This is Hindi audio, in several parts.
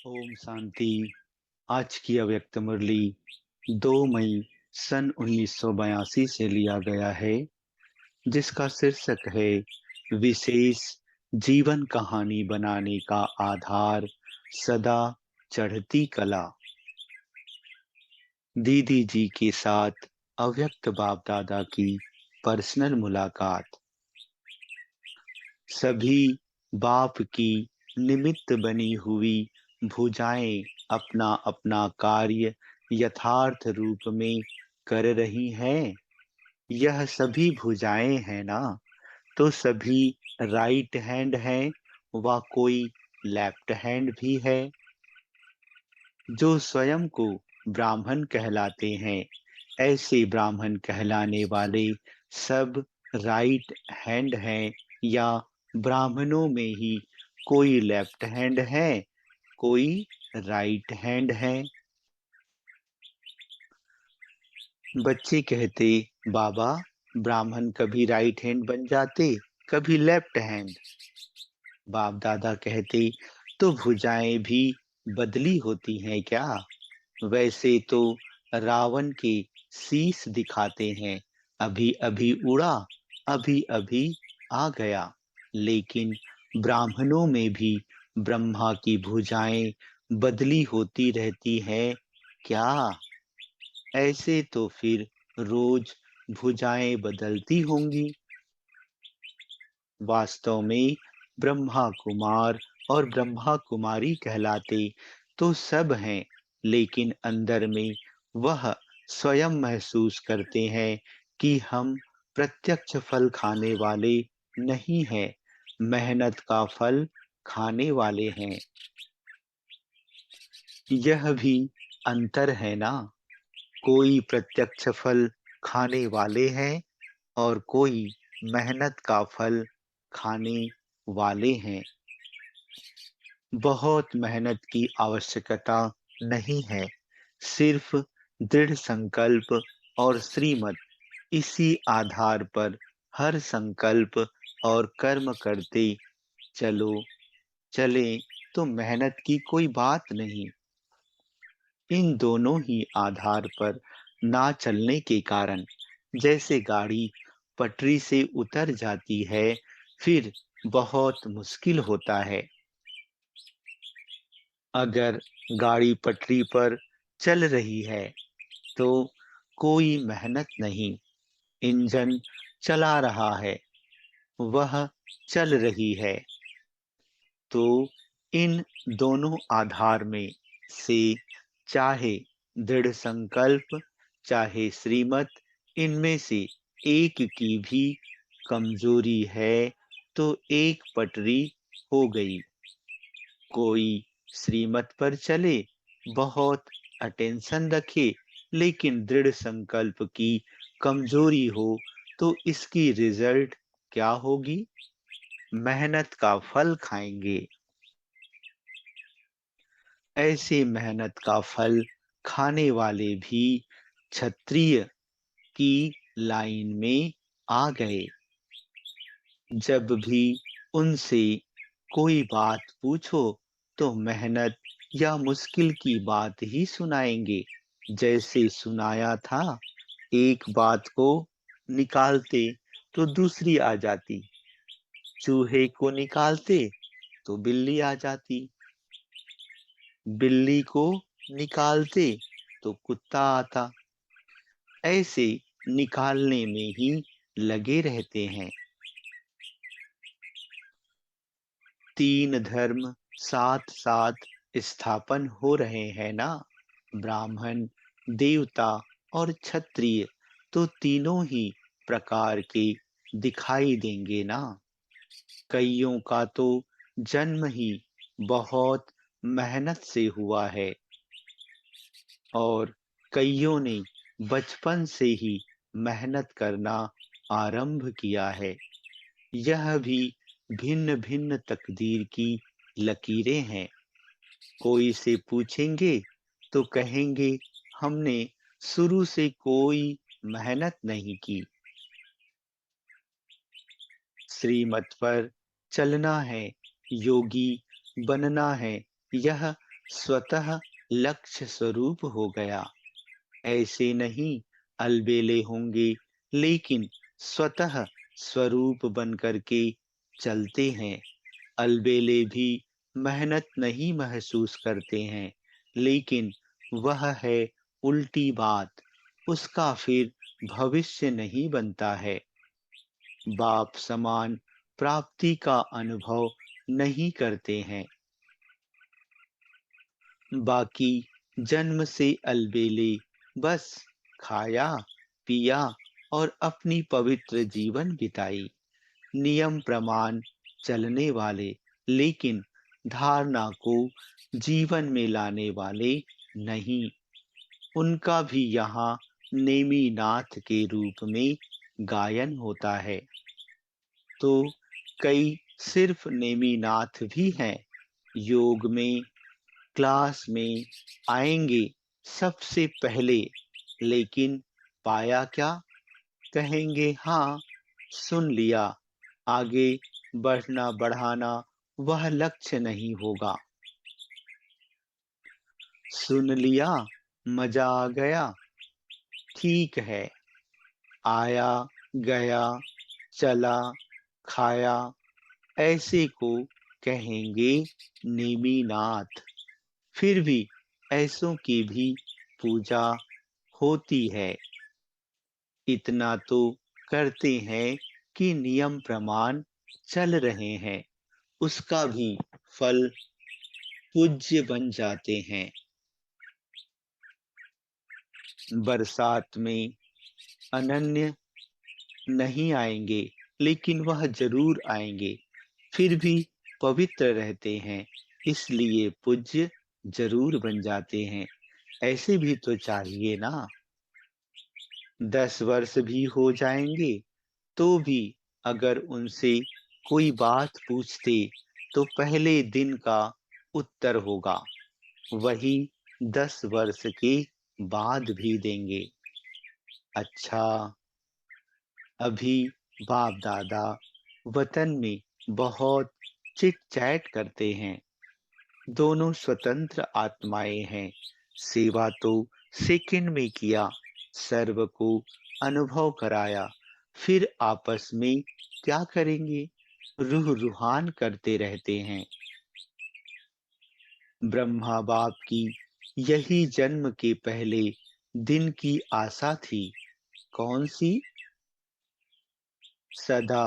ओम शांति। आज की अव्यक्त मुरली 2 मई सन 1982 से लिया गया है, जिसका शीर्षक है विशेष जीवन कहानी बनाने का आधार सदा चढ़ती कला। दीदी जी के साथ अव्यक्त बाप दादा की पर्सनल मुलाकात। सभी बाप की निमित्त बनी हुई भुजाएं अपना अपना कार्य यथार्थ रूप में कर रही हैं। यह सभी भुजाएं हैं ना, तो सभी राइट हैंड हैं व कोई लेफ्ट हैंड भी है। जो स्वयं को ब्राह्मण कहलाते हैं, ऐसे ब्राह्मण कहलाने वाले सब राइट हैंड हैं, या ब्राह्मणों में ही कोई लेफ्ट हैंड है, कोई राइट हैंड है। बच्चे कहते, बाबा ब्राह्मण कभी राइट हैंड बन जाते, कभी लेफ्ट हैंड। बाप दादा कहते, तो भुजाएं भी बदली होती हैं क्या? वैसे तो रावण के शीश दिखाते हैं, अभी अभी उड़ा, अभी अभी आ गया। लेकिन ब्राह्मणों में भी ब्रह्मा की भुजाएं बदली होती रहती है क्या? ऐसे तो फिर रोज भुजाएं बदलती होंगी। वास्तव में ब्रह्मा कुमार और ब्रह्मा कुमारी कहलाते तो सब हैं, लेकिन अंदर में वह स्वयं महसूस करते हैं कि हम प्रत्यक्ष फल खाने वाले नहीं हैं, मेहनत का फल खाने वाले हैं। यह भी अंतर है ना। कोई प्रत्यक्ष फल खाने वाले हैं और कोई मेहनत का फल खाने वाले हैं। बहुत मेहनत की आवश्यकता नहीं है, सिर्फ दृढ़ संकल्प और श्रीमत। इसी आधार पर हर संकल्प और कर्म करते चलो चले तो मेहनत की कोई बात नहीं। इन दोनों ही आधार पर ना चलने के कारण जैसे गाड़ी पटरी से उतर जाती है, फिर बहुत मुश्किल होता है। अगर गाड़ी पटरी पर चल रही है तो कोई मेहनत नहीं, इंजन चला रहा है, वह चल रही है। तो इन दोनों आधार में से चाहे दृढ़ संकल्प, चाहे श्रीमत, इनमें से एक की भी कमजोरी है तो एक पटरी हो गई। कोई श्रीमत पर चले, बहुत अटेंशन रखे, लेकिन दृढ़ संकल्प की कमजोरी हो तो इसकी रिजल्ट क्या होगी? मेहनत का फल खाएंगे। ऐसे मेहनत का फल खाने वाले भी क्षत्रिय की लाइन में आ गए। जब भी उनसे कोई बात पूछो तो मेहनत या मुश्किल की बात ही सुनाएंगे। जैसे सुनाया था, एक बात को निकालते तो दूसरी आ जाती, चूहे को निकालते तो बिल्ली आ जाती, बिल्ली को निकालते तो कुत्ता आता। ऐसे निकालने में ही लगे रहते हैं। तीन धर्म साथ साथ स्थापन हो रहे हैं ना, ब्राह्मण, देवता और क्षत्रिय, तो तीनों ही प्रकार के दिखाई देंगे ना। कईयों का तो जन्म ही बहुत मेहनत से हुआ है और कईयों ने बचपन से ही मेहनत करना आरंभ किया है। यह भी भिन्न भिन्न तकदीर की लकीरें हैं। कोई से पूछेंगे तो कहेंगे, हमने शुरू से कोई मेहनत नहीं की, श्रीमत पर चलना है, योगी बनना है, यह स्वतः लक्ष्य स्वरूप हो गया। ऐसे नहीं अलबेले होंगे, लेकिन स्वतः स्वरूप बन कर के चलते हैं। अलबेले भी मेहनत नहीं महसूस करते हैं, लेकिन वह है उल्टी बात। उसका फिर भविष्य नहीं बनता है। बाप समान प्राप्ति का अनुभव नहीं करते हैं। बाकी जन्म से अलबेले बस खाया, पिया और अपनी पवित्र जीवन बिताई। नियम प्रमाण चलने वाले, लेकिन धारणा को जीवन में लाने वाले नहीं। उनका भी यहाँ नेमीनाथ के रूप में गायन होता है। तो कई सिर्फ नेमीनाथ भी हैं। योग में, क्लास में आएंगे सबसे पहले, लेकिन पाया क्या? कहेंगे हाँ, सुन लिया, आगे बढ़ना बढ़ाना वह लक्ष्य नहीं होगा। सुन लिया, मजा आ गया, ठीक है, आया, गया, चला, खाया, ऐसे को कहेंगे नेमिनाथ। फिर भी ऐसों की भी पूजा होती है। इतना तो करते हैं कि नियम प्रमाण चल रहे हैं, उसका भी फल पूज्य बन जाते हैं। बरसात में अनन्य नहीं आएंगे, लेकिन वह जरूर आएंगे। फिर भी पवित्र रहते हैं, इसलिए पूज्य जरूर बन जाते हैं। ऐसे भी तो चाहिए ना। 10 वर्ष भी हो जाएंगे तो भी अगर उनसे कोई बात पूछते तो पहले दिन का उत्तर होगा, वही 10 वर्ष के बाद भी देंगे। अच्छा, अभी बाप दादा वतन में बहुत चिट चैट करते हैं। दोनों स्वतंत्र आत्माएं हैं। सेवा तो सेकंड में किया, सर्व को अनुभव कराया, फिर आपस में क्या करेंगे? रूह रूहान करते रहते हैं। ब्रह्मा बाप की यही जन्म के पहले दिन की आशा थी। कौन सी? सदा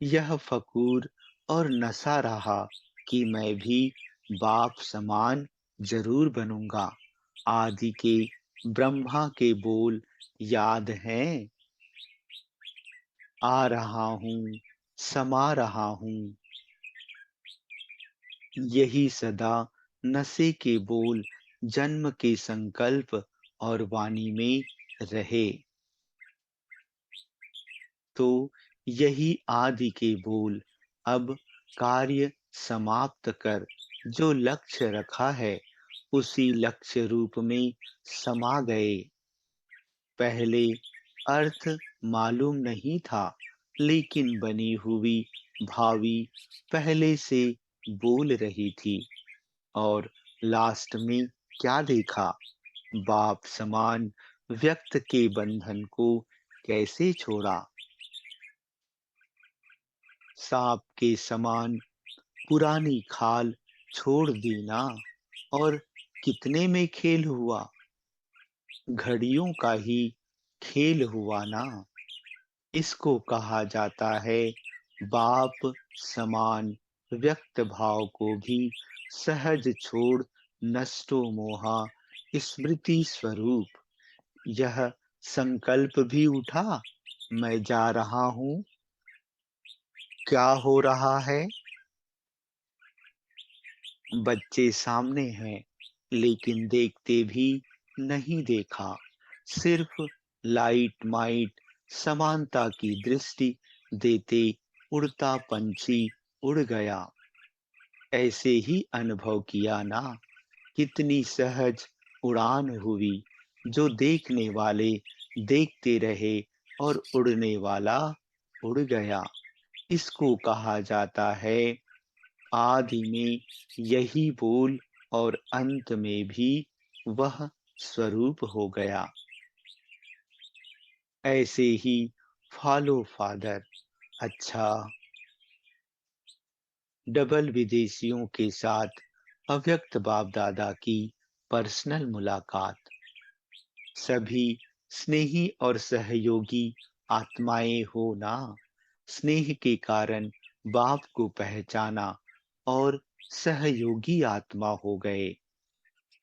यह फकूर और नशा रहा कि मैं भी बाप समान जरूर बनूंगा। आदि के ब्रह्मा के बोल याद हैं? आ रहा हूँ, समा रहा हूँ। यही सदा नशे के बोल जन्म के संकल्प और वाणी में रहे। तो यही आदि के बोल अब कार्य समाप्त कर जो लक्ष्य रखा है उसी लक्ष्य रूप में समा गए। पहले अर्थ मालूम नहीं था, लेकिन बनी हुई भावी पहले से बोल रही थी। और लास्ट में क्या देखा? बाप समान व्यक्त के बंधन को कैसे छोड़ा? सांप के समान पुरानी खाल छोड़ दी ना। और कितने में खेल हुआ? घड़ियों का ही खेल हुआ ना। इसको कहा जाता है बाप समान व्यक्त भाव को भी सहज छोड़ नष्टो मोहा स्मृति स्वरूप। यह संकल्प भी उठा, मैं जा रहा हूँ। क्या हो रहा है? बच्चे सामने हैं, लेकिन देखते भी नहीं देखा। सिर्फ लाइट माइट समानता की दृष्टि देते उड़ता पंछी उड़ गया। ऐसे ही अनुभव किया ना। कितनी सहज उड़ान हुई, जो देखने वाले देखते रहे और उड़ने वाला उड़ गया। इसको कहा जाता है आदि में यही बोल और अंत में भी वह स्वरूप हो गया। ऐसे ही फॉलो फादर। अच्छा, डबल विदेशियों के साथ अव्यक्त बाप दादा की पर्सनल मुलाकात। सभी स्नेही और सहयोगी आत्माएं हो ना। स्नेह के कारण बाप को पहचाना और सहयोगी आत्मा हो गए।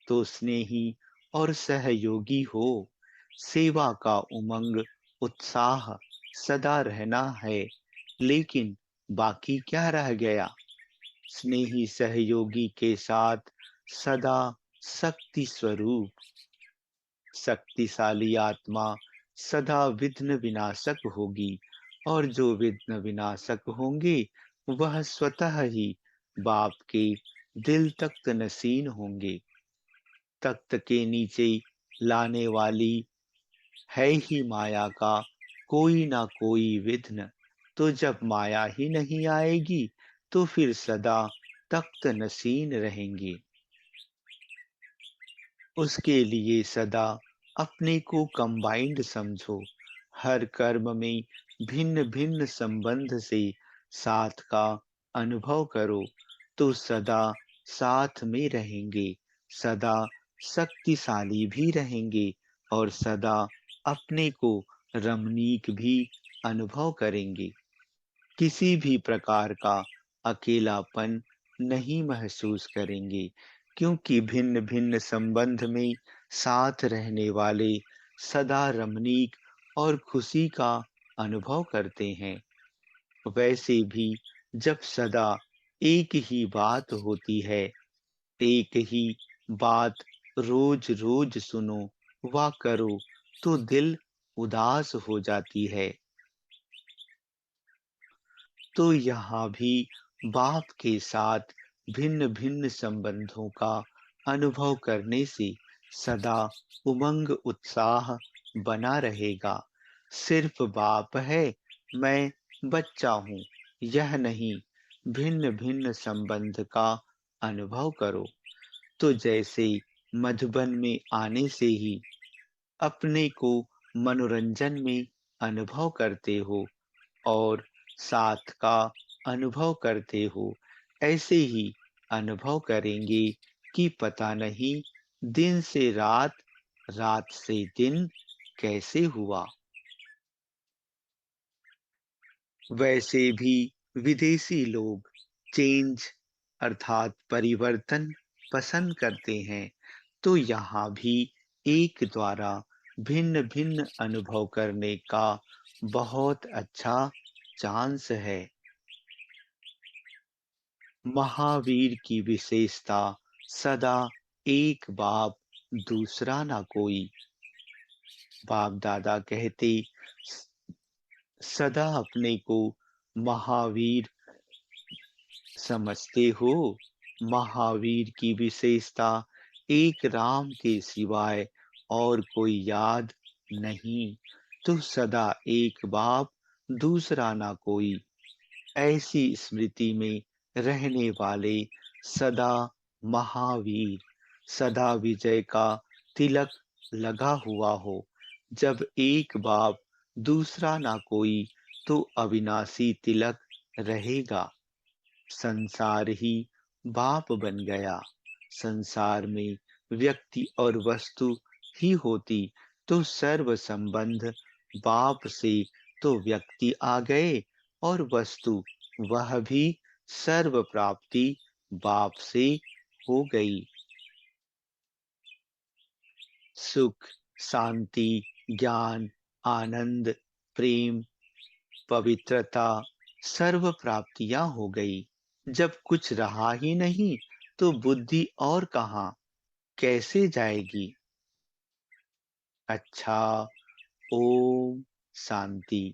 तो स्नेही और सहयोगी हो। सेवा का उमंग, उत्साह सदा रहना है। लेकिन बाकी क्या रह गया? स्नेही सहयोगी के साथ सदा शक्ति स्वरूप। शक्तिशाली आत्मा सदा विघ्न विनाशक होगी, और जो विघ्न विनाशक होंगे वह स्वतः ही बाप के दिल तख्त नशीन होंगे। तख्त के नीचे लाने वाली है ही माया का कोई ना कोई विघ्न। तो जब माया ही नहीं आएगी तो फिर सदा तख्त नशीन रहेंगे। उसके लिए सदा अपने को कंबाइंड समझो। हर कर्म में भिन्न भिन्न संबंध से साथ का अनुभव करो, तो सदा साथ में रहेंगे, सदा शक्तिशाली भी रहेंगे और सदा अपने को रमणीक भी अनुभव करेंगे। किसी भी प्रकार का अकेलापन नहीं महसूस करेंगे, क्योंकि भिन्न भिन्न संबंध में साथ रहने वाले सदा रमणीक और खुशी का अनुभव करते हैं। वैसे भी जब सदा एक ही बात होती है, एक ही बात रोज रोज सुनो व करो, तो दिल उदास हो जाती है। तो यहाँ भी बाप के साथ भिन्न भिन्न संबंधों का अनुभव करने से सदा उमंग उत्साह बना रहेगा। सिर्फ बाप है, मैं बच्चा हूँ, यह नहीं, भिन्न भिन्न संबंध का अनुभव करो। तो जैसे मधुबन में आने से ही अपने को मनोरंजन में अनुभव करते हो और साथ का अनुभव करते हो, ऐसे ही अनुभव करेंगे कि पता नहीं दिन से रात, रात से दिन कैसे हुआ। वैसे भी विदेशी लोग चेंज अर्थात परिवर्तन पसंद करते हैं। तो यहाँ भी एक द्वारा भिन्न भिन्न अनुभव करने का बहुत अच्छा चांस है। महावीर की विशेषता सदा एक बाप, दूसरा ना कोई। बाप दादा कहते सदा अपने को महावीर समझते हो। महावीर की विशेषता एक राम के सिवाय और कोई याद नहीं। तो सदा एक बाप, दूसरा ना कोई, ऐसी स्मृति में रहने वाले सदा महावीर, सदा विजय का तिलक लगा हुआ हो। जब एक बाप, दूसरा ना कोई, तो अविनाशी तिलक रहेगा। संसार ही बाप बन गया। संसार में व्यक्ति और वस्तु ही होती तो सर्व संबंध बाप से, तो व्यक्ति आ गए और वस्तु वह भी सर्व प्राप्ति बाप से हो गई। सुख, शांति, ज्ञान, आनंद, प्रेम, पवित्रता, सर्व प्राप्तियां हो गई। जब कुछ रहा ही नहीं तो बुद्धि और कहाँ, कैसे जाएगी? अच्छा, ओम शांति।